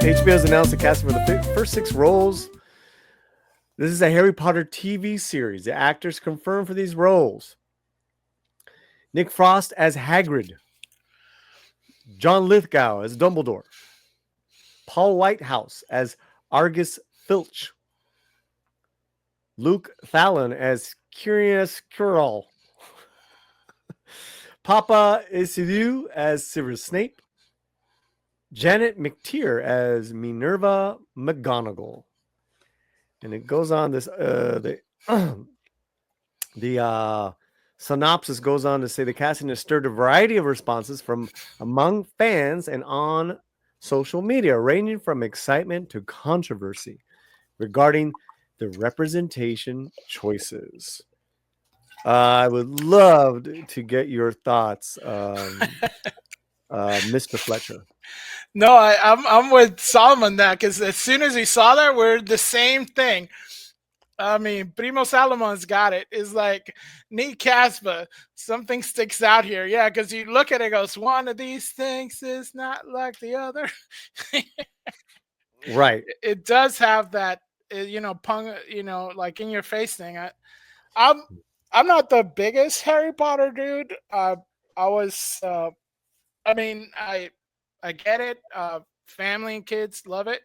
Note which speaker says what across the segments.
Speaker 1: HBO's announced the casting for the first 6 roles. This is a Harry Potter TV series. The actors confirmed for these roles: Nick Frost as Hagrid, John Lithgow as Dumbledore, Paul Whitehouse as Argus Filch, Luke Thallon as Quirrell, Paapa Essiedu as Severus Snape, Janet McTeer as Minerva McGonagall. And it goes on this the synopsis goes on to say the casting has stirred a variety of responses from among fans and on social media, ranging from excitement to controversy regarding the representation choices. I would love to get your thoughts, Mr. Fletcher.
Speaker 2: No, I'm with Solomon that, because as soon as we saw that, we're the same thing. I mean, Primo Salomon's got it. It's like, neat cast, but something sticks out here. Yeah, because you look at it, it goes, one of these things is not like the other.
Speaker 1: Right.
Speaker 2: It does have that, punk, like in your face thing. I'm not the biggest Harry Potter dude. I was, I mean, I get it. Family and kids love it.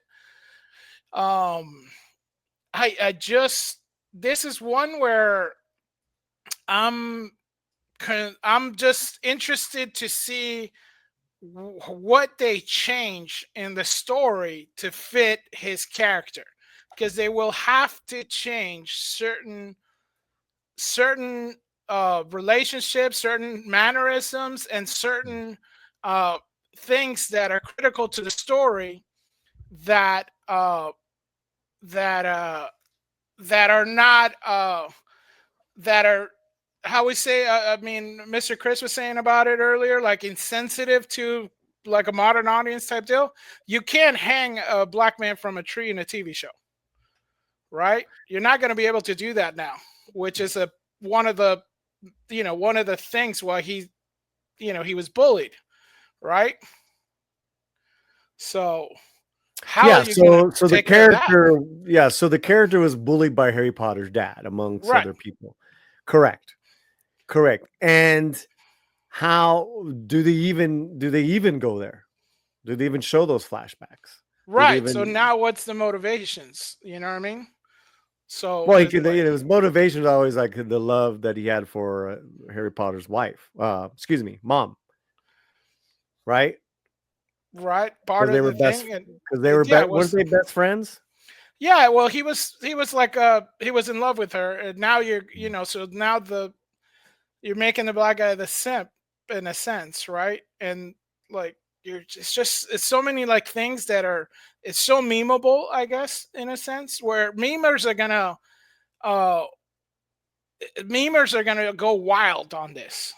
Speaker 2: I just, this is one where I'm just interested to see what they change in the story to fit his character, because they will have to change certain relationships, certain mannerisms, and certain things that are critical to the story that that are not that are, how we say, I mean, Mr. Chris was saying about it earlier, like insensitive to like a modern audience type deal. You can't hang a black man from a tree in a TV show, right? You're not going to be able to do that now, which is one of the things why he was bullied, right? So how
Speaker 1: Yeah,
Speaker 2: are you going to
Speaker 1: so the
Speaker 2: take care of that?
Speaker 1: character, yeah, so the character was bullied by Harry Potter's dad, amongst
Speaker 2: Right.
Speaker 1: other people. Correct. And how do they even go there? Do they even show those flashbacks?
Speaker 2: Right. So now what's the motivations? You know what I mean? So
Speaker 1: Well,
Speaker 2: it's like,
Speaker 1: his motivation was always like the love that he had for Harry Potter's wife. Mom. Right?
Speaker 2: right,
Speaker 1: Because
Speaker 2: part
Speaker 1: they
Speaker 2: of
Speaker 1: were
Speaker 2: the
Speaker 1: best.
Speaker 2: thing, and
Speaker 1: Because they were
Speaker 2: yeah, it
Speaker 1: weren't
Speaker 2: was,
Speaker 1: they best friends?
Speaker 2: yeah. Well, he was like he was in love with her, and now so now you're making the black guy the simp in a sense, right? And like it's so many like things that are, it's so memeable, I guess, in a sense, where uh memers are gonna go wild on this.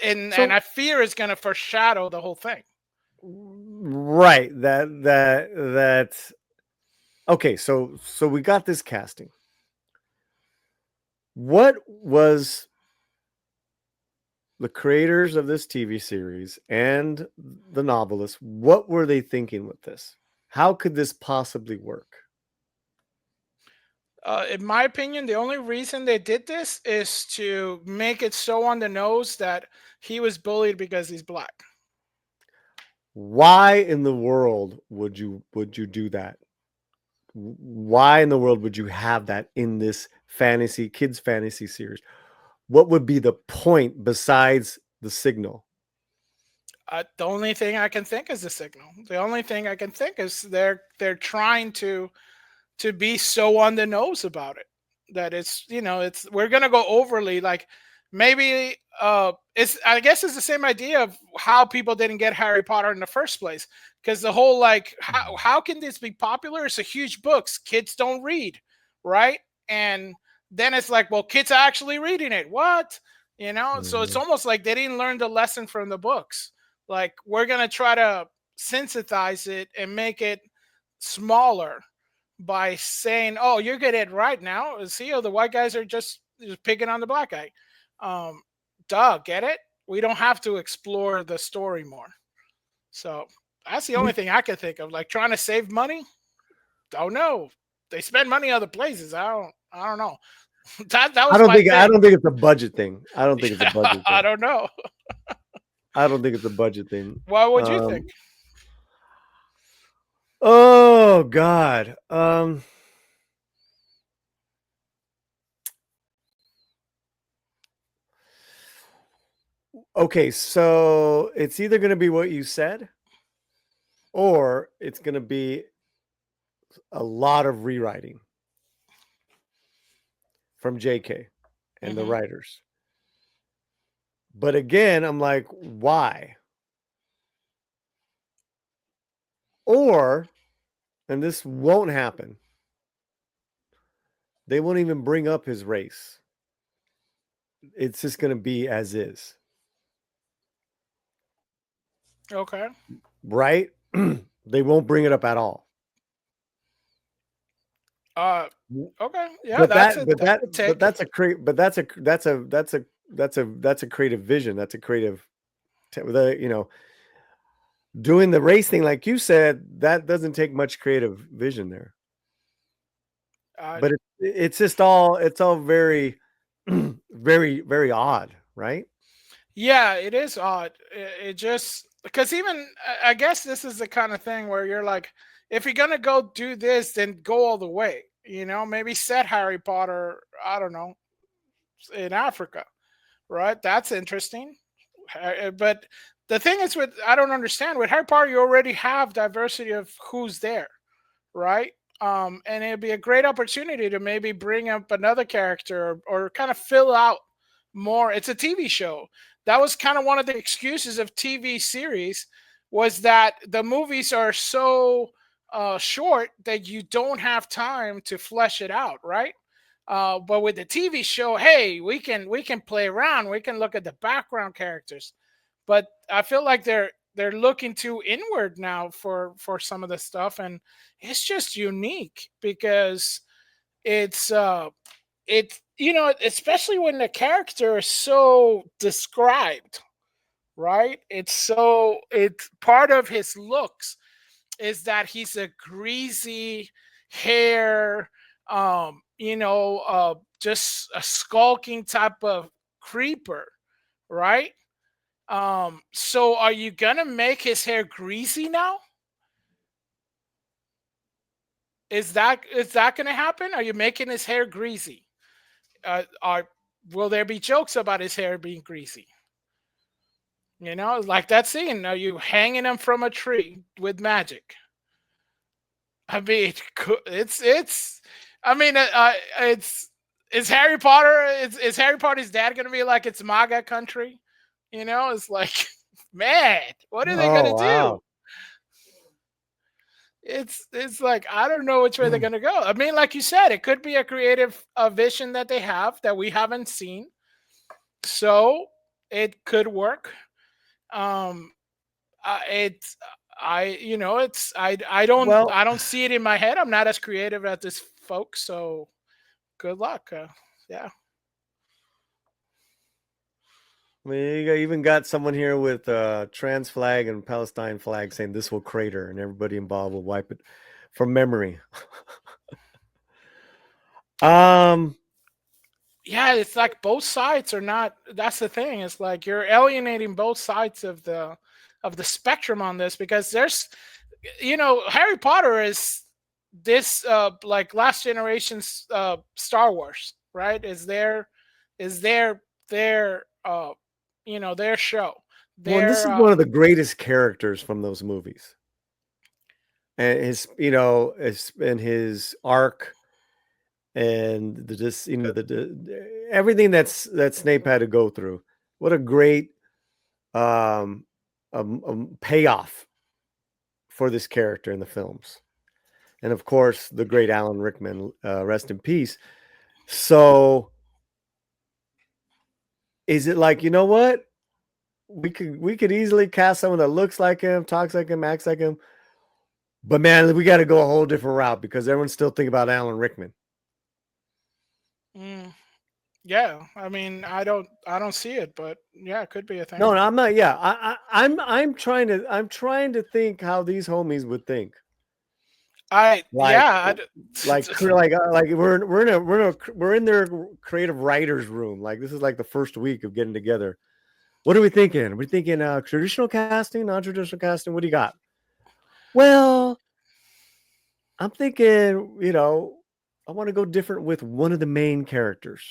Speaker 2: And I
Speaker 1: So
Speaker 2: fear it's gonna foreshadow the whole thing.
Speaker 1: right, that okay, so we got this casting. What was the creators of this TV series and the novelists, what were they thinking with this? How could this possibly work?
Speaker 2: In my opinion, the only reason they did this is to make it so on the nose that he was bullied because he's black.
Speaker 1: Why in the world would you do that? Why in the world would you have that in this kids fantasy series? What would be the point besides the signal?
Speaker 2: The only thing I can think is the signal. The only thing I can think is they're trying to be so on the nose about it that it's we're gonna go overly, like, maybe it's, I guess it's the same idea of how people didn't get Harry Potter in the first place, because the whole like how can this be popular? It's a huge books, kids don't read, right? And then it's like, well, kids are actually reading it, what? So it's almost like they didn't learn the lesson from the books. Like, we're gonna try to sensitize it and make it smaller by saying, "Oh, you're getting it right now. See, the white guys are just picking on the black guy." Duh, get it? We don't have to explore the story more. So That's the only thing I can think of. Like trying to save money. Don't know. They spend money other places. I don't know. That was my
Speaker 1: I
Speaker 2: thing.
Speaker 1: don't think it's a budget thing. I don't think it's a budget
Speaker 2: I
Speaker 1: thing.
Speaker 2: don't know.
Speaker 1: I don't think it's a budget thing.
Speaker 2: What would you think?
Speaker 1: Oh God. Okay, so it's either going to be what you said, or it's going to be a lot of rewriting from JK and the writers. But again, I'm like, why? Or, and this won't happen, they won't even bring up his race. It's just going to be as is.
Speaker 2: Okay.
Speaker 1: Right? They won't bring it up at all.
Speaker 2: Okay. Yeah,
Speaker 1: But
Speaker 2: that's
Speaker 1: that's a creative vision. That's a creative, doing the race thing, like you said, that doesn't take much creative vision there. But it's just it's all very, very, very odd, right?
Speaker 2: Yeah, it is odd. It just because even I guess this is the kind of thing where you're like, if you're gonna go do this, then go all the way. Maybe set Harry Potter. I don't know, in Africa, right? That's interesting. But the thing is, I don't understand with Harry Potter, you already have diversity of who's there, right? And it'd be a great opportunity to maybe bring up another character or kind of fill out more. It's a TV show. That was kind of one of the excuses of TV series, was that the movies are so short that you don't have time to flesh it out, right? But with the TV show, hey, we can play around. We can look at the background characters. But I feel like they're looking too inward now for some of the stuff, and it's just unique because it's especially when the character is so described, right? It's part of his looks is that he's a greasy hair, just a skulking type of creeper, right? So are you gonna make his hair greasy now? Is that gonna happen? Are you making his hair greasy? Are Will there be jokes about his hair being greasy? Like that scene. Are you hanging him from a tree with magic? I mean, it's. I mean, it's. Is Harry Potter? Is Harry Potter's dad gonna be like it's MAGA country? It's like, man, what are they
Speaker 1: Oh
Speaker 2: gonna
Speaker 1: wow.
Speaker 2: do? It's like I don't know which way they're gonna go. I mean, like you said, it could be a creative vision that they have that we haven't seen, so it could work. Um, it's
Speaker 1: Well,
Speaker 2: I don't see it in my head. I'm not as creative as this folks, so good luck. Yeah.
Speaker 1: I mean, you even got someone here with a trans flag and Palestine flag saying this will crater, and everybody involved will wipe it from memory.
Speaker 2: Yeah, it's like both sides are not. That's the thing. It's like you're alienating both sides of the spectrum on this, because there's, Harry Potter is this like last generation's Star Wars, right? Is their show.
Speaker 1: Well, and this
Speaker 2: Their
Speaker 1: is one of the greatest characters from those movies, and his arc, and the just everything that Snape had to go through. What a great payoff for this character in the films, and of course the great Alan Rickman, rest in peace. So, is it like, you know what? We could easily cast someone that looks like him, talks like him, acts like him, but man, we got to go a whole different route because everyone's still thinking about Alan Rickman.
Speaker 2: mm, Yeah, I mean, I don't see it, but yeah, it could be a thing.
Speaker 1: No, I'm not. Yeah, I'm trying to think how these homies would think.
Speaker 2: I
Speaker 1: Like,
Speaker 2: yeah,
Speaker 1: like we're in their creative writers room. Like this is like the first week of getting together. What are we thinking? Are we thinking traditional casting, non-traditional casting? What do you got? Well, I'm thinking, I want to go different with one of the main characters,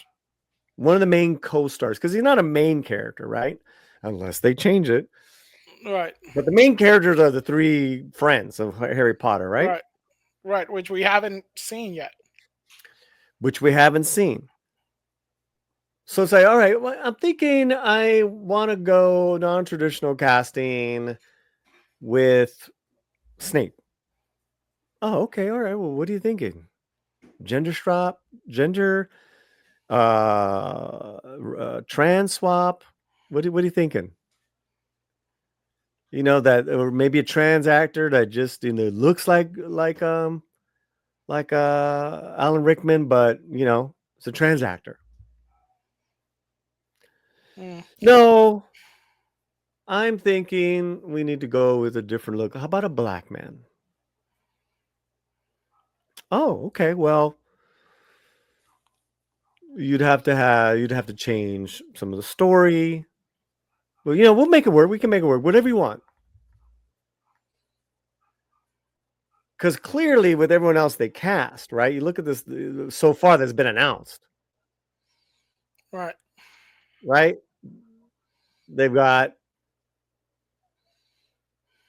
Speaker 1: one of the main co-stars, because he's not a main character, right? Unless they change it.
Speaker 2: right,
Speaker 1: But the main characters are the three friends of Harry Potter, right?
Speaker 2: right, right, which we haven't seen yet.
Speaker 1: Which we haven't seen. So say, all right, well, I'm thinking I want to go non-traditional casting with Snape. Oh, okay, all right. Well, what are you thinking? Gender, trans swap. What are you thinking? That, or maybe a trans actor that just looks like Alan Rickman, but it's a trans actor.
Speaker 2: Mm.
Speaker 1: No, I'm thinking we need to go with a different look. How about a black man? Oh, okay. Well, you'd have to change some of the story. Well, we'll make it work. We can make it work. Whatever you want. Because clearly, with everyone else they cast, right? You look at this so far that's been announced,
Speaker 2: Right.
Speaker 1: right? They've got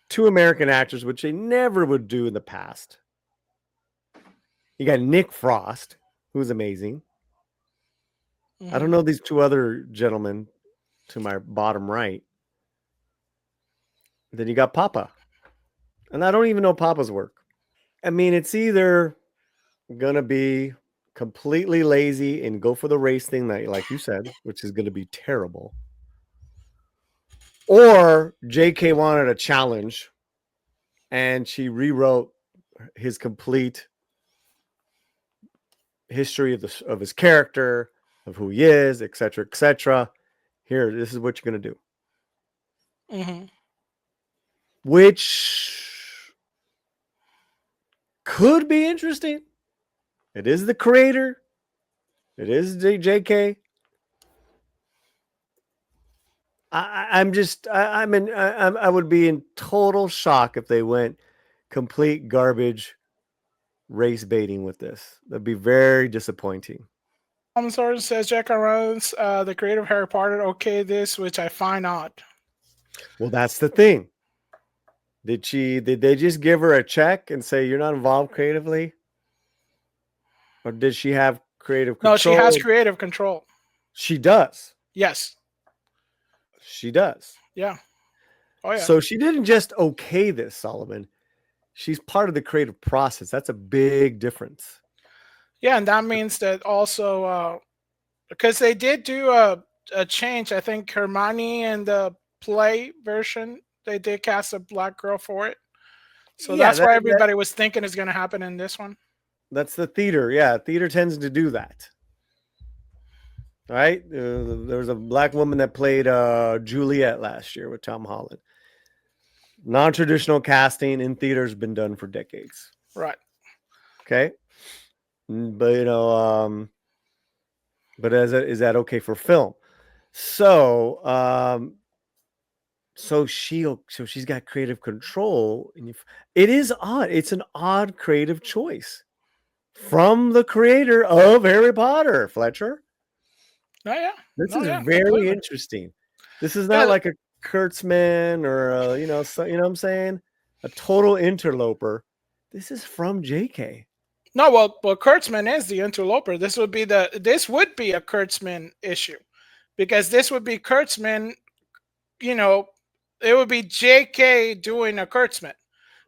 Speaker 1: two American actors, which they never would do in the past. You got Nick Frost, who's amazing.
Speaker 2: Mm-hmm.
Speaker 1: I don't know these two other gentlemen to my bottom right. Then you got Paapa. And I don't even know Papa's work. I mean, it's either going to be completely lazy and go for the race thing that, like you said, which is going to be terrible. Or JK wanted a challenge and she rewrote his complete history of his character, of who he is, etc., etc. Here, this is what you're going to do.
Speaker 2: Mm-hmm.
Speaker 1: Which could be interesting. It is the creator. It is JK. I would be in total shock if they went complete garbage race baiting with this. That'd be very disappointing.
Speaker 2: Source says J.K. Rowling's the creator of Harry Potter okay this, which I find odd.
Speaker 1: Well, that's the thing. Did they just give her a check and say you're not involved creatively? Or did she have creative control?
Speaker 2: No, she has creative control.
Speaker 1: She does.
Speaker 2: Yes.
Speaker 1: She does.
Speaker 2: Yeah. Oh yeah.
Speaker 1: So she didn't just okay this, Solomon. She's part of the creative process. That's a big difference.
Speaker 2: Yeah, and that means that also because they did do a change. I think Hermione in the play version they did cast a black girl for it. So
Speaker 1: Yeah,
Speaker 2: that's why everybody was thinking is going to happen in this one.
Speaker 1: That's the theater. Yeah, theater tends to do that. Right? There was a black woman that played Juliet last year with Tom Holland. Non-traditional casting in theater has been done for decades.
Speaker 2: Right.
Speaker 1: Okay. But but is that okay for film? So so she's got creative control, and it is odd. It's an odd creative choice from the creator of Harry Potter, Fletcher.
Speaker 2: Oh yeah.
Speaker 1: This is very
Speaker 2: completely
Speaker 1: interesting. This is not like a Kurtzman or you know what I'm saying? A total interloper. This is from JK.
Speaker 2: No, well, Kurtzman is the interloper. This would be a Kurtzman issue, because this would be Kurtzman. It would be JK doing a Kurtzman,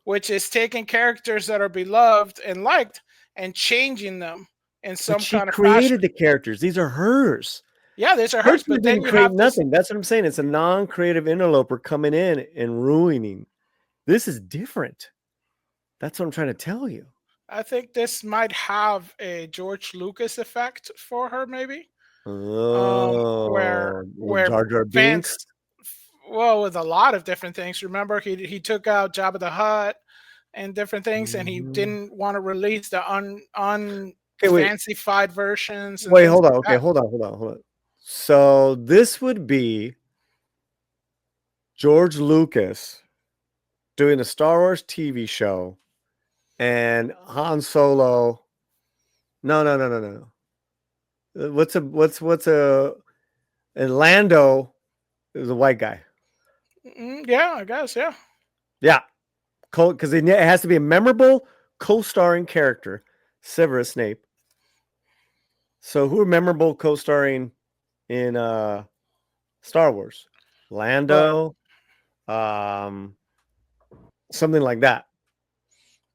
Speaker 2: which is taking characters that are beloved and liked and changing them in some kind of fashion.
Speaker 1: She created the characters. These are hers.
Speaker 2: Yeah, these are hers. But then you
Speaker 1: create nothing. That's what I'm saying. It's a non-creative interloper coming in and ruining. This is different. That's what I'm trying to tell you.
Speaker 2: I think this might have a George Lucas effect for her, maybe.
Speaker 1: Oh,
Speaker 2: where
Speaker 1: Jar Jar
Speaker 2: fans,
Speaker 1: Binks.
Speaker 2: well, with a lot of different things. Remember, he took out Jabba the Hutt and different things, and he
Speaker 1: Mhm.
Speaker 2: didn't want to release the
Speaker 1: Okay, wait,
Speaker 2: fancified versions and
Speaker 1: wait,
Speaker 2: things
Speaker 1: hold on.
Speaker 2: like
Speaker 1: Okay,
Speaker 2: that.
Speaker 1: hold on. So this would be George Lucas doing a Star Wars TV show, and Han Solo. No. What's a and Lando is a white guy.
Speaker 2: Yeah, I guess. Yeah.
Speaker 1: Yeah, because it has to be a memorable co-starring character, Severus Snape. So who are memorable co-starring in Star Wars?
Speaker 2: Well,
Speaker 1: Lando, um, something like that.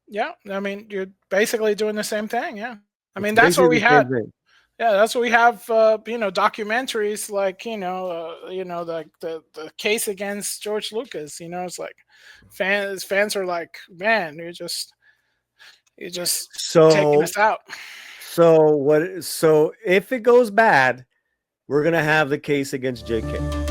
Speaker 2: yeah. I mean, you're basically doing the same thing. Yeah. I
Speaker 1: It's
Speaker 2: mean, that's what
Speaker 1: basically
Speaker 2: we
Speaker 1: the same
Speaker 2: had.
Speaker 1: thing.
Speaker 2: Yeah, that's what we have. Documentaries like the case against George Lucas. It's like fans are like, man, you're just taking
Speaker 1: So
Speaker 2: us out.
Speaker 1: so what? So if it goes bad, we're gonna have the case against JK.